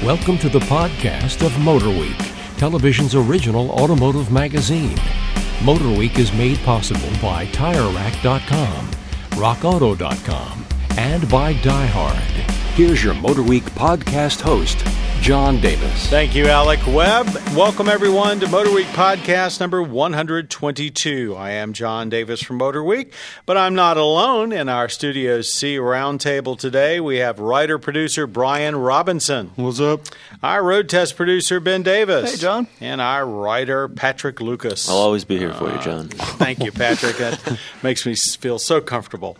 Welcome to the podcast of MotorWeek, television's original automotive magazine. MotorWeek is made possible by TireRack.com, RockAuto.com, and by Die Hard. Here's your MotorWeek podcast host, John Davis. Thank you, Alec Webb. Welcome, everyone, to MotorWeek podcast number 122. I am John Davis from MotorWeek, but I'm not alone. In our Studio C roundtable today, we have writer-producer Brian Robinson. What's up? Our road test producer, Ben Davis. Hey, John. And our writer, Patrick Lucas. I'll always be here for you, John. Thank you, Patrick. That makes me feel so comfortable.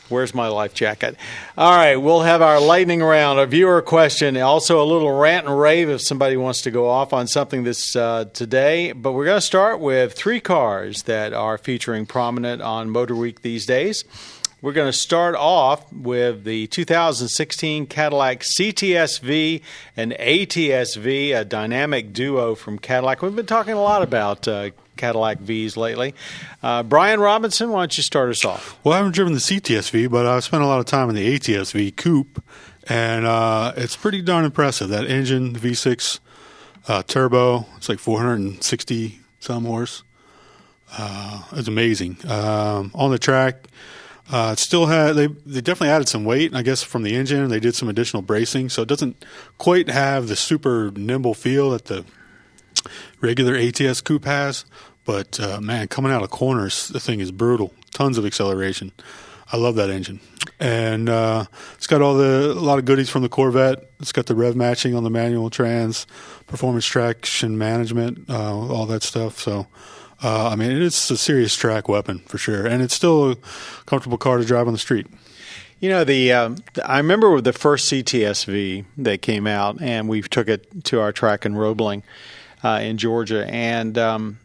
Where's my life jacket? All right, we'll have our lightning round, a viewer question, also a little rant and rave if somebody wants to go off on something this today. But we're going to start with three cars that are featuring prominent on MotorWeek these days. We're going to start off with the 2016 Cadillac CTS-V and ATS-V, a dynamic duo from Cadillac. We've been talking a lot about Cadillac Vs lately. Brian Robinson, why don't you start us off? Well, I haven't driven the CTS-V, but I've spent a lot of time in the ATS-V Coupe, and it's pretty darn impressive. That engine, the V6 turbo, it's like 460-some horse. It's amazing. On the track, it still had they definitely added some weight, I guess, from the engine. They did some additional bracing, so it doesn't quite have the super nimble feel that the regular ATS Coupe has. But, man, coming out of corners, the thing is brutal. Tons of acceleration. I love that engine. And it's got a lot of goodies from the Corvette. It's got the rev matching on the manual trans, performance traction management, all that stuff. So, I mean, it's a serious track weapon for sure. And it's still a comfortable car to drive on the street. You know, I remember the first CTS-V that came out, and we took it to our track in Roebling in Georgia. And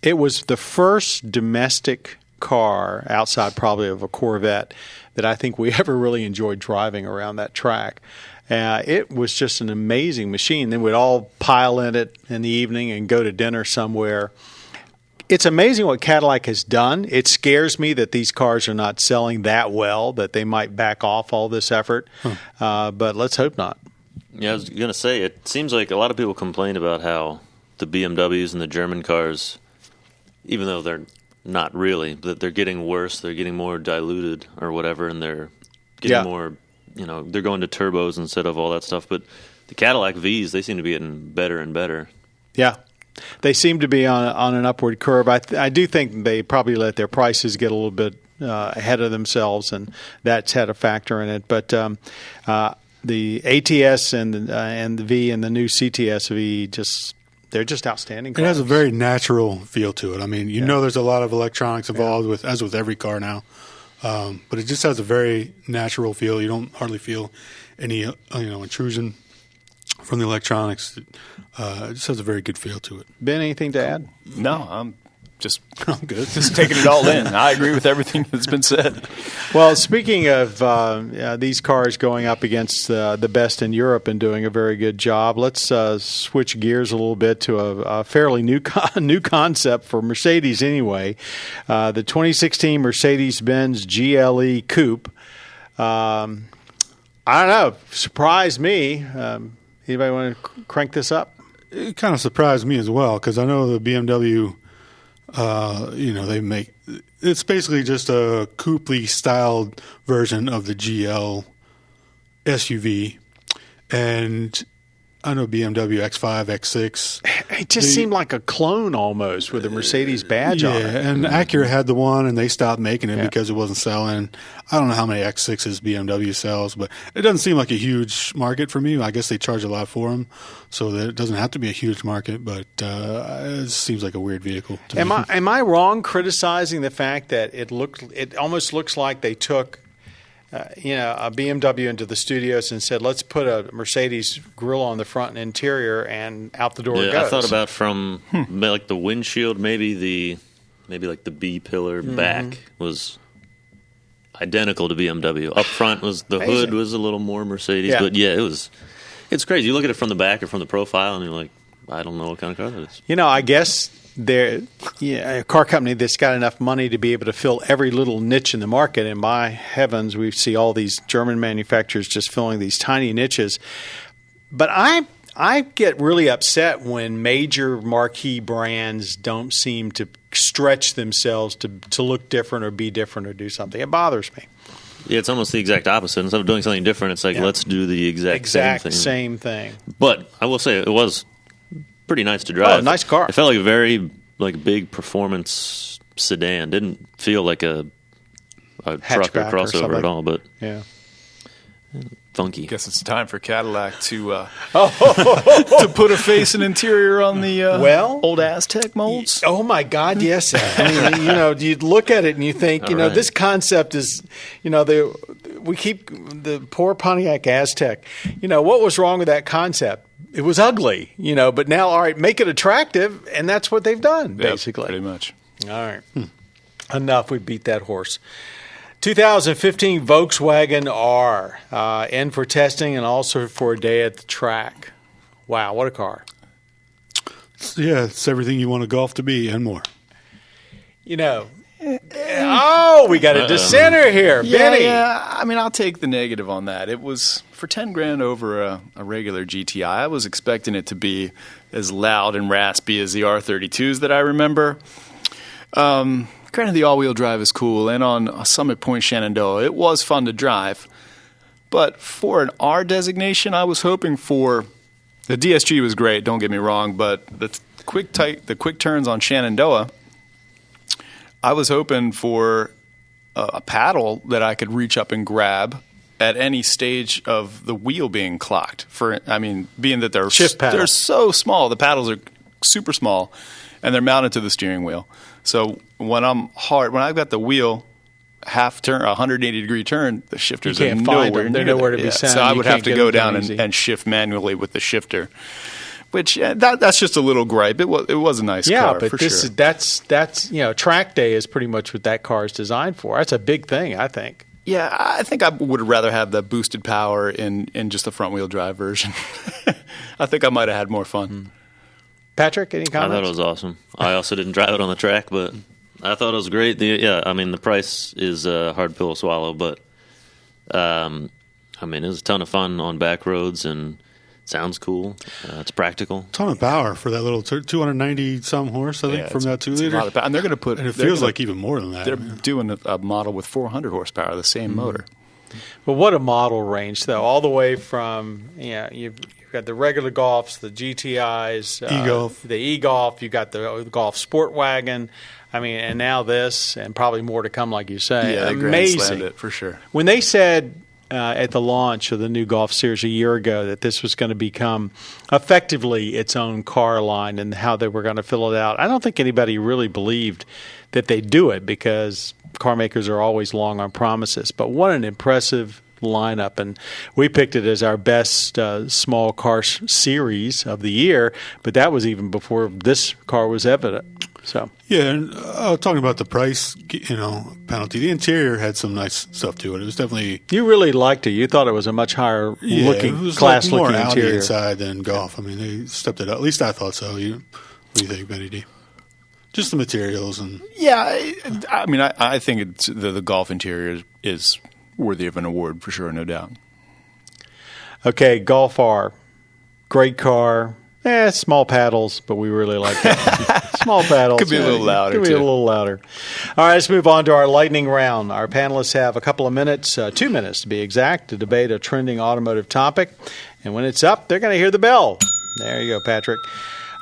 it was the first domestic car outside probably of a Corvette that I think we ever really enjoyed driving around that track. It was just an amazing machine. Then we'd all pile in it in the evening and go to dinner somewhere. It's amazing what Cadillac has done. It scares me that these cars are not selling that well, that they might back off all this effort. But let's hope not. Yeah, I was going to say, it seems like a lot of people complain about how the BMWs and the German cars, even though they're not really, that they're getting worse, they're getting more diluted or whatever, and they're getting more, they're going to turbos instead of all that stuff. But the Cadillac Vs, they seem to be getting better and better. Yeah. They seem to be on an upward curve. I do think they probably let their prices get a little bit ahead of themselves, and that's had a factor in it. But the ATS and the V and the new CTS-V they're just outstanding cars. It has a very natural feel to it. I mean, you know there's a lot of electronics involved, as with every car now. But it just has a very natural feel. You don't hardly feel any intrusion from the electronics. It just has a very good feel to it. Ben, anything to add? No, I'm good. Just taking it all in. I agree with everything that's been said. Well, speaking of these cars going up against the best in Europe and doing a very good job, let's switch gears a little bit to a fairly new concept for Mercedes anyway. The 2016 Mercedes-Benz GLE Coupe. I don't know, surprised me. Anybody want to crank this up? It kind of surprised me as well, because I know the BMW, they make – it's basically just a coupe-y styled version of the GL SUV. And I know BMW X5, X6. It just seemed like a clone almost with a Mercedes badge on it. Yeah, and Acura had the one, and they stopped making it because it wasn't selling. I don't know how many X6s BMW sells, but it doesn't seem like a huge market for me. I guess they charge a lot for them, so that it doesn't have to be a huge market, but it seems like a weird vehicle to me. Am I wrong criticizing the fact that it almost looks like they took a BMW into the studios and said, let's put a Mercedes grill on the front and interior, and out the door it goes. I thought about from like the windshield, maybe like the B pillar back was identical to BMW. Up front was the hood was a little more Mercedes, but it's crazy. You look at it from the back or from the profile, and you're like, I don't know what kind of car that is. I guess a car company that's got enough money to be able to fill every little niche in the market. And my heavens, we see all these German manufacturers just filling these tiny niches. But I get really upset when major marquee brands don't seem to stretch themselves to look different or be different or do something. It bothers me. Yeah, it's almost the exact opposite. Instead of doing something different, it's like, let's do the exact same thing. But I will say it was pretty nice to drive. Oh, nice car. It felt like a very big performance sedan. Didn't feel like a truck or crossover at all, but yeah. Funky. Guess it's time for Cadillac to to put a face and interior on the old Aztec molds. Oh my God, yes. I mean, you look at it and you think, this concept is, we keep the poor Pontiac Aztec. What was wrong with that concept? It was ugly, but now, all right, make it attractive, and that's what they've done, basically. Pretty much. All right. Enough. We beat that horse. 2015 Volkswagen R, in for testing and also for a day at the track. Wow, what a car. Yeah, it's everything you want a Golf to be and more. We got a dissenter here. Benny. Yeah, I mean, I'll take the negative on that. It was for $10,000 over a regular GTI. I was expecting it to be as loud and raspy as the R32s that I remember. Granted, the all-wheel drive is cool, and on Summit Point Shenandoah, it was fun to drive. But for an R designation, I was hoping for the DSG was great. Don't get me wrong, but the quick turns on Shenandoah, I was hoping for a paddle that I could reach up and grab at any stage of the wheel being clocked. Being that they're so small, the paddles are super small, and they're mounted to the steering wheel. So when I've got the wheel half turn, 180-degree turn, the shifters are nowhere near. They're nowhere to be found. So I would have to go down and shift manually with the shifter. Which that's just a little gripe. It was a nice car, but for sure. That's track day is pretty much what that car is designed for. That's a big thing, I think. Yeah, I think I would rather have the boosted power in just the front wheel drive version. I think I might have had more fun. Patrick, any comments? I thought it was awesome. I also didn't drive it on the track, but I thought it was great. The price is a hard pill to swallow, but it was a ton of fun on back roads and sounds cool. It's practical. Ton of power for that little 290-some horse, I think, from that 2-liter. And they're going to put. And it feels like even more than that. They're doing a model with 400 horsepower, the same motor. But what a model range, though, all the way from you've got the regular Golfs, the GTIs, e-Golf, the e-Golf. You've got the Golf Sport Wagon. And now this, and probably more to come, like you say. Yeah, amazing. Grand slammed it for sure. When they said at the launch of the new Golf series a year ago that this was going to become effectively its own car line and how they were going to fill it out, I don't think anybody really believed that they'd do it because car makers are always long on promises. But what an impressive lineup, and we picked it as our best small car series of the year, but that was even before this car was evident. So and talking about the price, penalty, the interior had some nice stuff to it. It was definitely you really liked it. You thought it was a much higher looking, it was class like more looking Audi interior inside than Golf. They stepped it up. At least I thought so. What do you think, Benny D? Just the materials and I think the Golf interior is worthy of an award for sure, no doubt. Okay, Golf R, great car. Small paddles, but we really like it. Small paddles. Could be a little louder. Could be a little louder. All right, let's move on to our lightning round. Our panelists have a couple of minutes, 2 minutes to be exact, to debate a trending automotive topic. And when it's up, they're going to hear the bell. There you go, Patrick.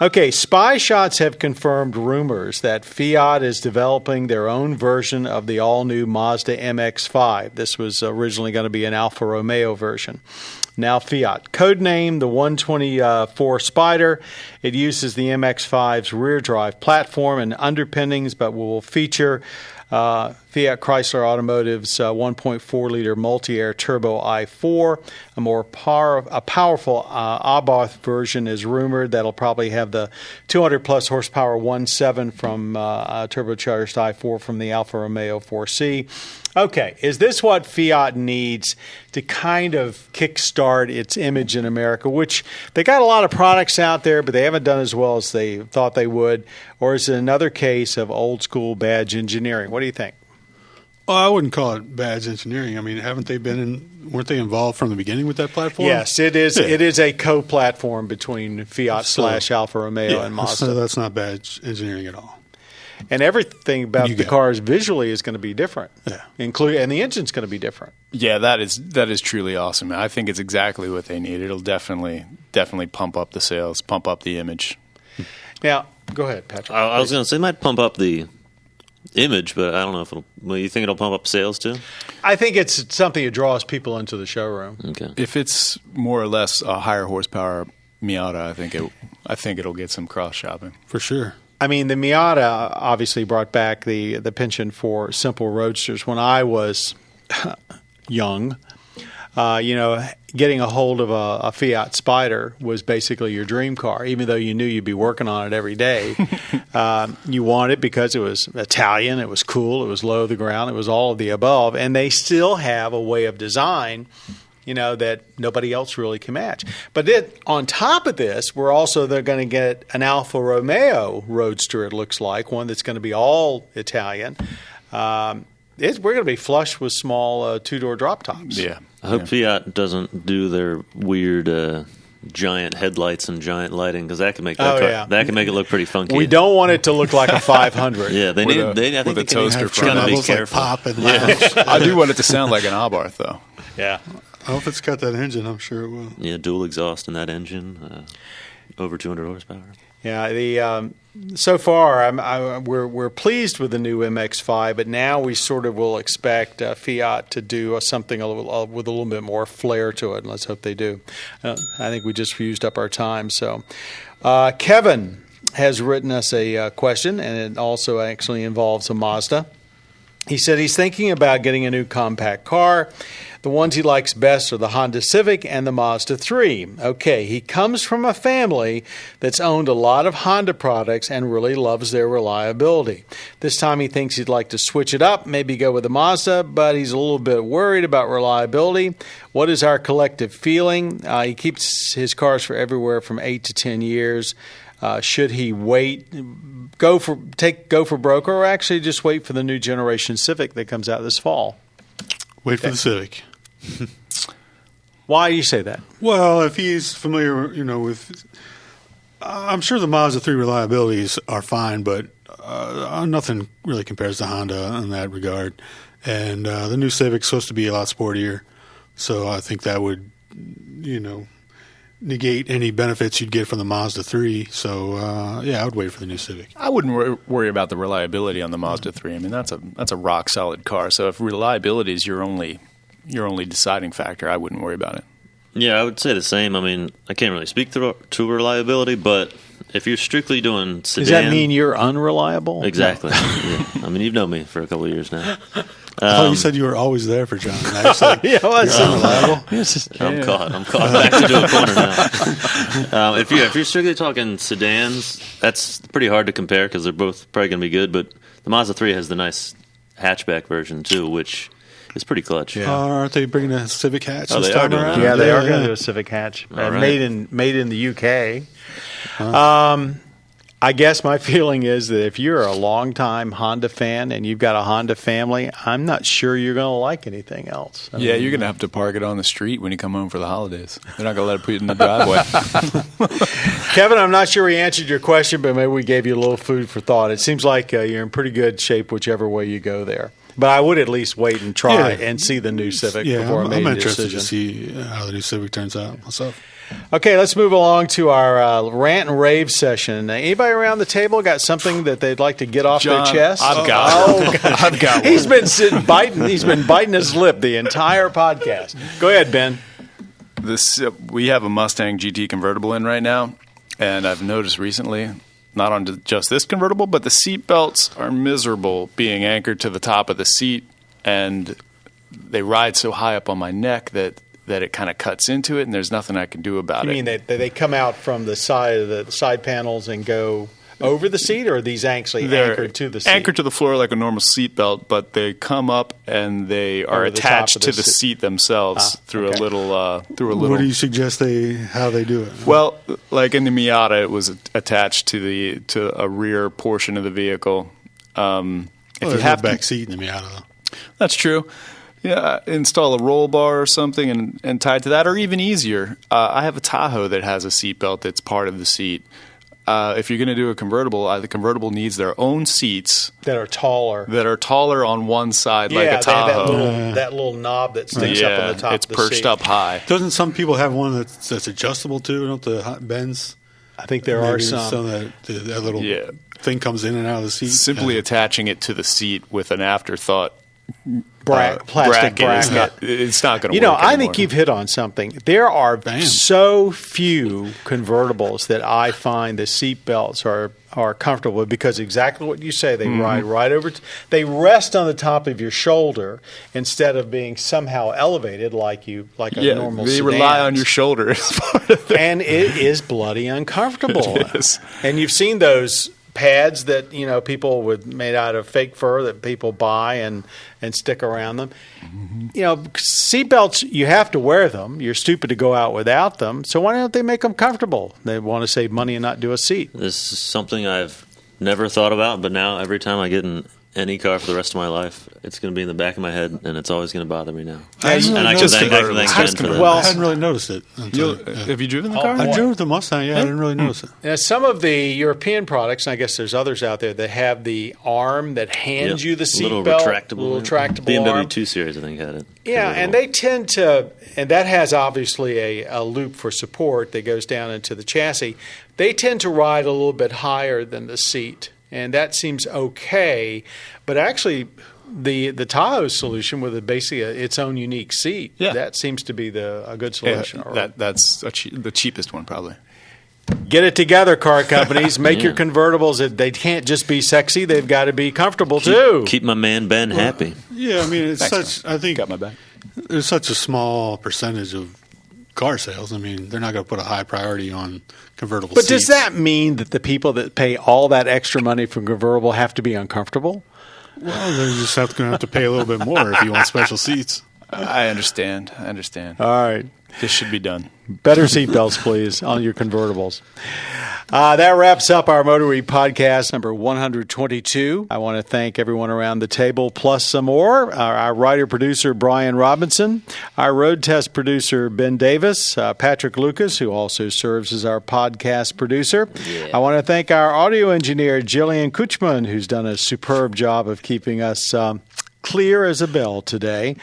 Okay, spy shots have confirmed rumors that Fiat is developing their own version of the all-new Mazda MX-5. This was originally going to be an Alfa Romeo version. Now Fiat. Codename the 124 Spider. It uses the MX-5's rear drive platform and underpinnings, but will feature Fiat Chrysler Automotive's 1.4-liter multi-air turbo i4. A more powerful Abarth version is rumored that'll probably have the 200-plus horsepower 1.7 from turbocharged i4 from the Alfa Romeo 4C. Okay, is this what Fiat needs to kind of kickstart its image in America, which they got a lot of products out there, but they haven't done as well as they thought they would? Or is it another case of old-school badge engineering? What do you think? Well, I wouldn't call it badge engineering. I mean, weren't they involved from the beginning with that platform? Yes, it is. Yeah. It is a co-platform between Fiat / Alfa Romeo and Mazda. So that's not badge engineering at all. And everything about the cars visually is going to be different. Yeah. And the engine's going to be different. Yeah, that is truly awesome. I think it's exactly what they need. It'll definitely pump up the sales, pump up the image. Now, go ahead, Patrick. I was going to say it might pump up the image, but I don't know if you think it'll pump up sales too? I think it's something that draws people into the showroom. Okay. If it's more or less a higher horsepower Miata, I think it'll get some cross shopping For sure. I mean, the Miata obviously brought back the penchant for simple roadsters. When I was young, getting a hold of a Fiat Spider was basically your dream car, even though you knew you'd be working on it every day. You wanted it because it was Italian, it was cool, it was low to the ground, it was all of the above. And they still have a way of design that nobody else really can match. But on top of this, they're going to get an Alfa Romeo Roadster, it looks like, one that's going to be all Italian. We're going to be flush with small two-door drop tops. Yeah. I hope Fiat doesn't do their weird giant headlights and giant lighting, because that can make that can make it look pretty funky. We don't want it to look like a 500. Yeah, I think they need toaster to kind of be careful. Pop and lounge. I do want it to sound like an Abarth, though. Yeah. Oh, if it's got that engine, I'm sure it will. Yeah, dual exhaust in that engine, over 200 horsepower. Yeah, so far we're pleased with the new MX-5, but now we sort of will expect Fiat to do something with a little bit more flair to it. And let's hope they do. I think we just used up our time. So, Kevin has written us a question, and it also actually involves a Mazda. He said he's thinking about getting a new compact car. The ones he likes best are the Honda Civic and the Mazda 3. Okay, he comes from a family that's owned a lot of Honda products and really loves their reliability. This time he thinks he'd like to switch it up, maybe go with the Mazda, but he's a little bit worried about reliability. What is our collective feeling? He keeps his cars for everywhere from 8 to 10 years. Should he wait, go for broke, or actually just wait for the new generation Civic that comes out this fall? Wait for the Civic. Why do you say that? Well, if he's familiar, with, I'm sure the Mazda 3 reliabilities are fine, but nothing really compares to Honda in that regard. And the new Civic's supposed to be a lot sportier, so I think that would, negate any benefits you'd get from the Mazda 3. So, I would wait for the new Civic. I wouldn't worry about the reliability on the Mazda 3. I mean, that's a rock solid car. So if reliability is your only deciding factor, I wouldn't worry about it. Yeah, I would say the same. I mean, I can't really speak to reliability, but if you're strictly doing sedan... Does that mean you're unreliable? Exactly. Yeah. I mean, you've known me for a couple of years now. You said you were always there for John. Now you said yeah, well, you're unreliable. I'm caught. I'm back into a corner now. If you're strictly talking sedans, that's pretty hard to compare because they're both probably going to be good, but the Mazda 3 has the nice hatchback version too, which is pretty clutch. Yeah. Aren't they bringing a Civic hatch this they time are doing around? that. Yeah, they are going to do a Civic hatch. Right. Made in the UK. I guess my feeling is that if you're a longtime Honda fan and you've got a Honda family, I'm not sure you're going to like anything else. You're going to have to park it on the street when you come home for the holidays. They're not going to let it put it in the driveway. Kevin, I'm not sure we answered your question, but maybe we gave you a little food for thought. It seems like you're in pretty good shape whichever way you go there. But I would at least wait and try and see the new Civic before I made a decision. I'm interested to see how the new Civic turns out myself. Okay, let's move along to our rant and rave session. Anybody around the table got something that they'd like to get off John, their chest? I've got I've got one. He's been biting his lip the entire podcast. Go ahead, Ben. We have a Mustang GT convertible in right now, and I've noticed recently, not on just this convertible, but the seat belts are miserable being anchored to the top of the seat, and they ride so high up on my neck that it kind of cuts into it, and there's nothing I can do about it. You mean they come out from the side of the side panels and go over the seat, or are these actually anchored to the seat? Anchored to the floor like a normal seat belt, but they come up and they are attached to the seat themselves through a little. What do you suggest how they do it? Well, like in the Miata, it was attached to a rear portion of the vehicle. If you have a back seat in the Miata, though. That's true. Yeah, install a roll bar or something and tie it to that, or even easier. I have a Tahoe that has a seatbelt that's part of the seat. If you're going to do a convertible, the convertible needs their own seats that are taller. On one side, like a Tahoe. They have that little knob that sticks up on the top. It's of the perched seat. up high. Doesn't some people have one that's adjustable too? Don't the Benz? I think there are some. So that little thing comes in and out of the seat. Simply attaching it to the seat with an afterthought plastic bracket. It's not going to work. You know, I anymore. think you've hit on something. There are so few convertibles that I find the seat belts are comfortable with, because exactly what you say, they ride right over. They rest on the top of your shoulder instead of being somehow elevated like a normal they sedan. rely on your shoulder as part of it. And it is bloody uncomfortable. It is. And you've seen those pads that people made out of fake fur that people buy and stick around them. Seatbelts, you have to wear them. You're stupid to go out without them. So why don't they make them comfortable? They want to save money and not do a seat. This is something I've never thought about, but now every time I get in any car for the rest of my life, it's going to be in the back of my head, and it's always going to bother me now. I hadn't really noticed it. Have you driven the car? I drove the Mustang. Yeah, I didn't really notice it. Now, some of the European products, and I guess there's others out there that have the arm that hands you the seat little belt, retractable BMW BMW arm. 2-Series, I think, had it. Yeah, and they tend to, and that has obviously a loop for support that goes down into the chassis. They tend to ride a little bit higher than the seat, and that seems okay. But actually, the Tahoe solution with basically its own unique seat, that seems to be a good solution. That's the cheapest one, probably. Get it together, car companies. Make your convertibles. They can't just be sexy. They've got to be comfortable, too. Keep my man Ben happy. Yeah, I mean, I think got my back. There's such a small percentage of car sales. I mean, they're not going to put a high priority on convertible seats. But does that mean that the people that pay all that extra money for convertible have to be uncomfortable? Well, they're just going to have to pay a little bit more if you want special seats. I understand. All right. This should be done. Better seatbelts, please, on your convertibles. That wraps up our MotorWeek podcast number 122. I want to thank everyone around the table, plus some more. Our writer-producer, Brian Robinson. Our road test producer, Ben Davis. Patrick Lucas, who also serves as our podcast producer. Yeah. I want to thank our audio engineer, Jillian Kuchman, who's done a superb job of keeping us clear as a bell today.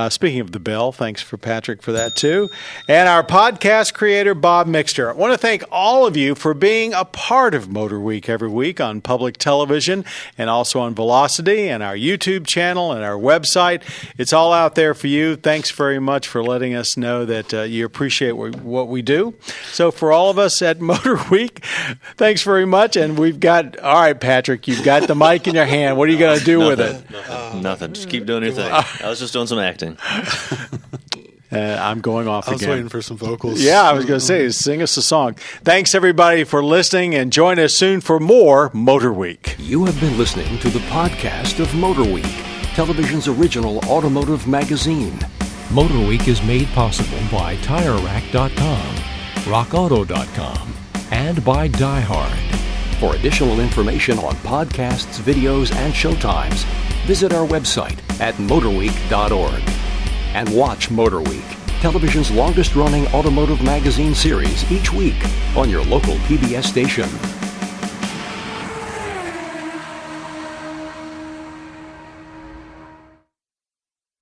Speaking of the bell, thanks for Patrick for that too. And our podcast creator, Bob Mixter. I want to thank all of you for being a part of MotorWeek every week on public television and also on Velocity and our YouTube channel and our website. It's all out there for you. Thanks very much for letting us know that you appreciate what we do. So for all of us at MotorWeek, thanks very much. And we've got, all right, Patrick, you've got the mic in your hand. What are you going to do with it? Nothing. Just keep doing your thing. I was just doing some acting. I'm going off again. I was waiting for some vocals. Yeah, I was going to say, sing us a song. Thanks, everybody, for listening, and join us soon for more MotorWeek. You have been listening to the podcast of MotorWeek, television's original automotive magazine. MotorWeek is made possible by TireRack.com, RockAuto.com, and by DieHard. For additional information on podcasts, videos, and showtimes, visit our website at motorweek.org. And watch MotorWeek, television's longest-running automotive magazine series each week on your local PBS station.